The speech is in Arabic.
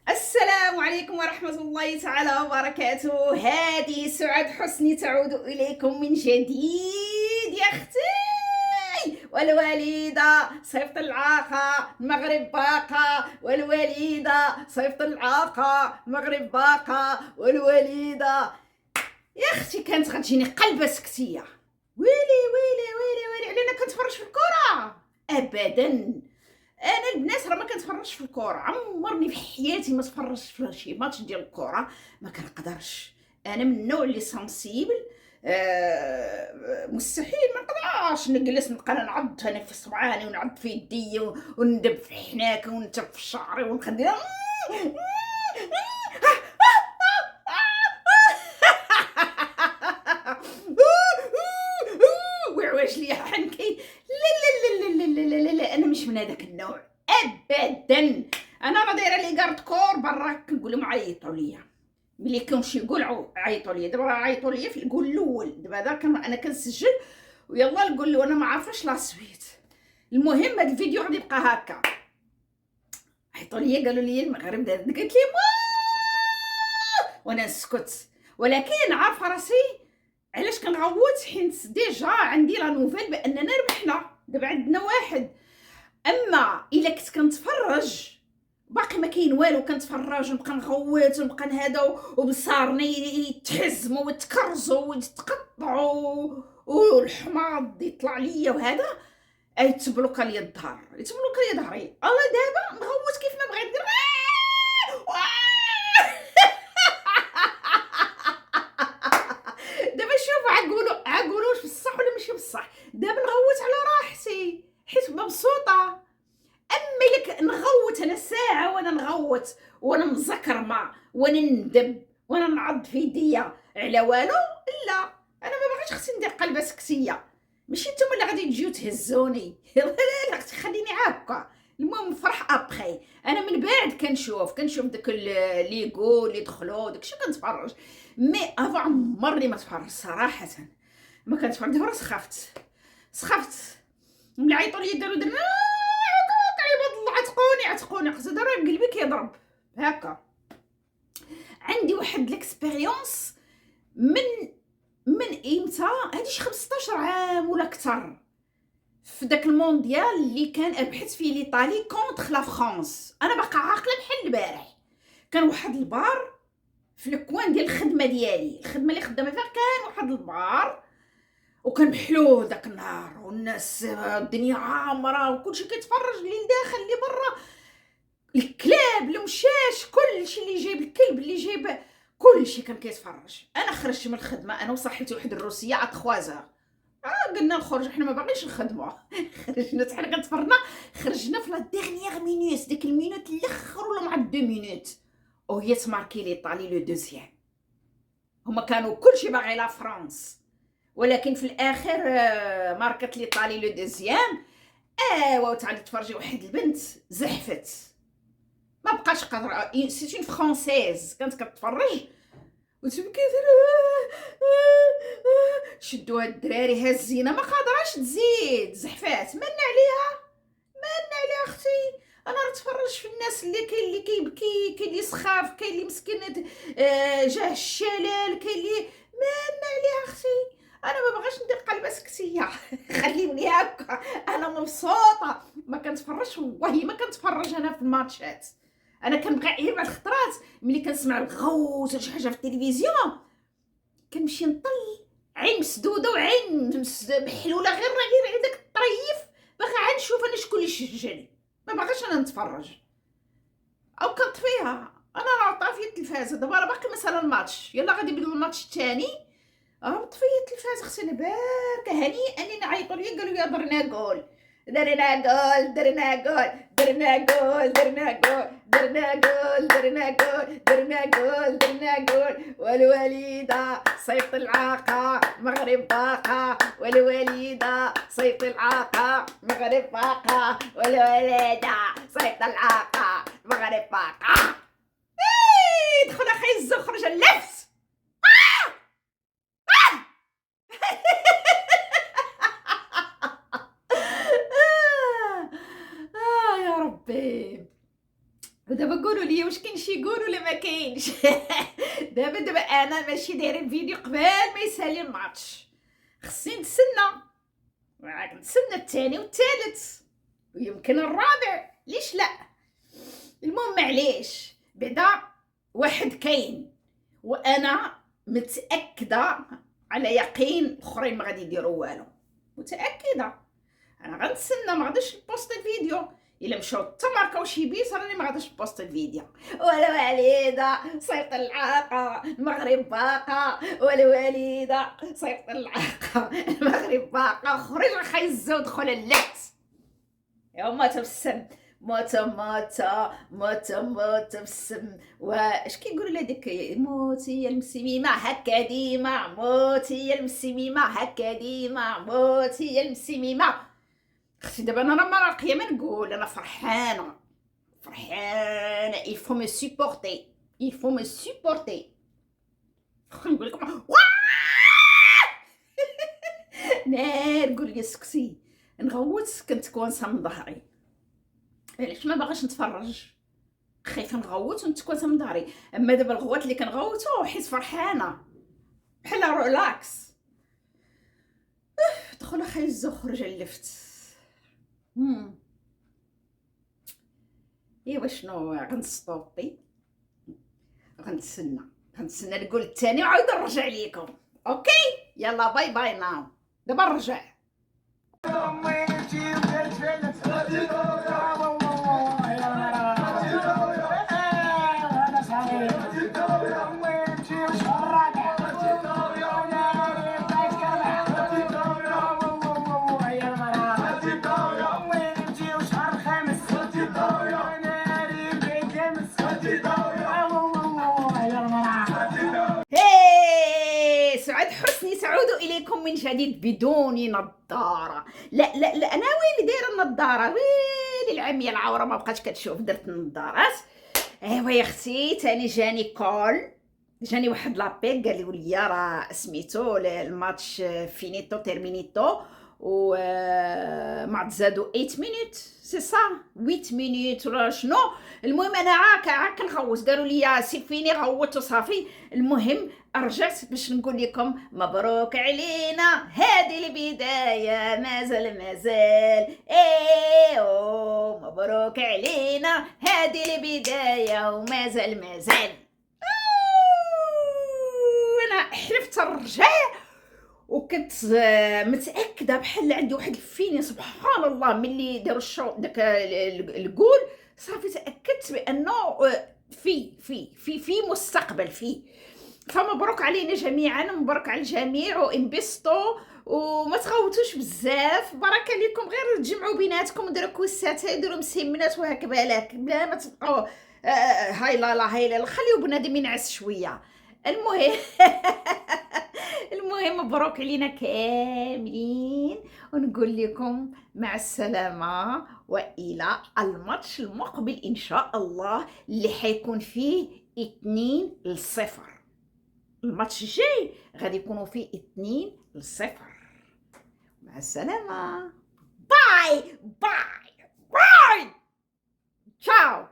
السلام عليكم ورحمة الله تعالى وبركاته. هذه سعاد حسني تعود إليكم من جديد يا أختي. والوليدة صيفط العاقة، المغرب باقة. والوليدة صيفط العاقة، المغرب باقة. والوليدة يا أختي كانت غتجيني قلبة سكتية. ويلي ويلي ويلي ويلي علينا كنتفرج في الكرة. أبدا، انا البنات راه ما كنتفرجش في الكره، عمرني في حياتي ما تفرجت في شي ماتش ديال الكره، ما كنقدرش. انا من النوع اللي سنسيبل. مستحيل ما نقدرش نجلس نبقى نعض انا في صبعاني ونعض في يدي وندب في حناك ونتف في شعري ونخدي وعواش ليا حنكي. لا لا لا لا لا لا لا لا، انا مش من هذاك النوع ابدا. انا راه دايره لي كارد كور برا، كنقول لهم عيطوا ليا ملي كنمشي يقول عيطوا ليا. دابا راه عيطوا ليا في الجول الاول، دابا هذا انا كنسجل ويلا نقول له انا ما عارفاش لا سويت. المهم هذا الفيديو غادي يبقى هكا. عيطوا ليا قالوا لي المغرب دار، قلت لي وانا نسكت، ولكن عارفه راسي علاش كنغوت، حيت ديجا عندي لا نوفيل باننا ربحنا، دابا عندنا واحد. اما الا كنت كنتفرج باقي ما كاين والو، كنتفرج ونبقى نغوت ونبقى هذا وبصارني يتحزموا ويتكرزوا ويتقطعوا والحماض يطلع ليا وهذا يتبلوكا ليا الظهر، يتبلوكا ليا ظهري. الله دابا نغوت كيف ما بغيت ندير. دابا شوف عقولوا واش بصح ولا ماشي بصح. دابا نغوت على راحتي حيت مبسوطه. اما لك نغوت انا ساعه وانا نغوت وانا مزكرمه وانا ندب وانا نعض في يديا على والو، لا. انا ما باغيش خصني ندير قلبه سكسيه، ماشي نتوما اللي غادي تجيو تهزوني. لا لا اختي خليني هكا. المهم نفرح ابخي. انا من بعد كنشوف داك ليغو اللي دخلوا داكشي كنتفرج، مي افا عمرني ما تفرج صراحه. ما كنتفرج. دابا سخفت ملي عيطوا لي قالوا درنا عباد الله عتقوني قصدي راه قلبي كيضرب هكا. عندي واحد ليكسبيريونس من امتى، هادي شي 15 عام ولا اكثر، في داك المونديال اللي كان ابحث فيه ليطالي كونتر لا فرانس. انا باقا عاقله بحال البارح. كان واحد البار في الكوان ديال الخدمه ديالي، الخدمه اللي خدامه فيها كان واحد البار، وكان محلول داك النهار والناس الدنيا عامره وكلشي كيتفرج، اللي داخل اللي برا، الكلاب المشاش كلشي، اللي جايب الكلب اللي جايب كلشي كان كيتفرج. انا خرجت من الخدمه انا وصاحبتي واحد الروسيه ا 3 قلنا نخرج، حنا ما باغيش نخدموا. خرجنا حنا كنتفرجنا، خرجنا في لا ديرنيير مينوت، ديك المينوت الاخر ولا مع 2 مينوت وهي تماركي ليطالي لو دوزيام. هما كانوا كلشي باغي لا فرانس، ولكن في الاخر ماركت ليطالي لو دوزيام. وتعالي تفرجي واحد البنت زحفت، ما بقاش قادره. سي اون فرونسيز كانت كتفرج وتبكي شدوها الدراري هزينا، ما قادراش تزيد، زحفات. من عليها اختي. انا نتفرج في الناس اللي كاين اللي كيبكي، كاين اللي سخاف، كاين اللي مسكين جاه الشلال، كاين اللي من عليها اختي. انا ما بغاش ندير قلبه سكسيه. خليني هكا، انا مبسوطه. ما كنتفرجش والله، ما كنتفرج انا في الماتشات. انا كنبغي غير بعض الخطرات ملي كنسمع الغوت ولا شي حاجه في التلفزيون كنمشي نطل عين مسدوده وعين محلوله، غير داك الطريف. باغا عاد نشوف انا شكون اللي شجعني، ما باغاش انا نتفرج او كنطفيها. انا راه طافيه التلفازه دابا، راه باقي مثلا الماتش، يلا غادي يبدا الماتش الثاني. طفيه التلفاز اختي باركه هنيئا لينا. عيطوا لي قالوا يا درنا جول، درنا جول درنا جول درنا جول درنا جول درنا جول درنا جول درنا جول درنا جول. والوليدة صيفط العاقة، مغرب باقة. والوليدة صيفط العاقة، مغرب باقة. والوليدة صيفط العاقة، مغرب باقة. دخل اخي الزو خرج اللفس. يا ربي. ودابا قولوا لي واش كاين شي جول ولا ما كاينش؟ دابا انا ماشي دايرين فيديو قبل ما يسالي الماتش، خصني نتسنى، راك نتسنى الثاني والثالث ويمكن الرابع، ليش لا؟ المهم معليش بعدا واحد كاين، وانا متاكده على يقين الاخرين ما غادي يديروا والو، متاكده. انا غنتسنى، ما غاديش نبوست الفيديو الا مشاو تماركاو شي بيس، راني ما غاديش نبوست الفيديو. ولا وليده صيفط العاقه المغرب باقه، ولا وليده صيفط العاقه المغرب باقه، خرج خاي الزود دخل اللعت يا ما تبسم، موت بسم. واش كيقولوا لهاديك موتي يا المسميمه هكا ديما، موتي يا المسميمه هكا ديما، موتي يا المسميمه. اختي دابا انا راه راقيه ما نقول، انا فرحانه فرحانه. il faut me supporter، il faut me supporter. نقول لكم نار قول لي سكسي نغوت، كنت كوانسه من ظهري، علاش ما باغاش نتفرج، خايفه نغوت ونتكوانسه من ظهري. اما دابا الغوات اللي كنغوتو حيت فرحانه بحال رولاكس. دخل اخي الزخرج اللفت. ايوا شنو غنستوبي، غنتسنى نقول الثاني وعاود نرجع ليكم. اوكي يلا باي باي ناو، دابا نرجع. سعاد حسني، سعود اليكم من جديد بدون نظاره. لا انا ويلي دايره النظاره، ويلي العميه العوره ما بقاتش كتشوف، درت النظارات. ايوا يا اختي تاني جاني كول، جاني واحد لابيل قال لي راه سميتو الماتش فينيتو تيرمينيتو، و ما تزادوا 8 مينوت سي صا 8 مينوت ولا شنو. المهم انا عاك نغوت، قالوا لي سي فيني غوت وصافي. المهم رجعت باش نقول لكم مبروك علينا هذه البدايه، مازال ايوه مبروك علينا هذه البدايه ومازال انا حلفت الرجع، وكنت متاكده بحال عندي واحد الفيني سبحان الله ملي داروا الشوط داك الجول، صافي تاكدت بانه في مستقبل فيه. فمبروك علينا جميعا، مبروك على الجميع، وانبسطوا وما تغوتوش بزاف. بارك عليكم، غير تجمعوا بيناتكم وديروا كويسات، ديروا مسيمنات وهاك بالك، بلا ما تبقاو هاي لا خليو بنادم ينعس شويه. المهم المهم مبروك علينا كاملين، ونقول لكم مع السلامه والى الماتش المقبل ان شاء الله اللي حيكون فيه 2-0. الماتش الجاي غادي يكونوا فيه 2-0. مع السلامة، باي باي باي، تشاو.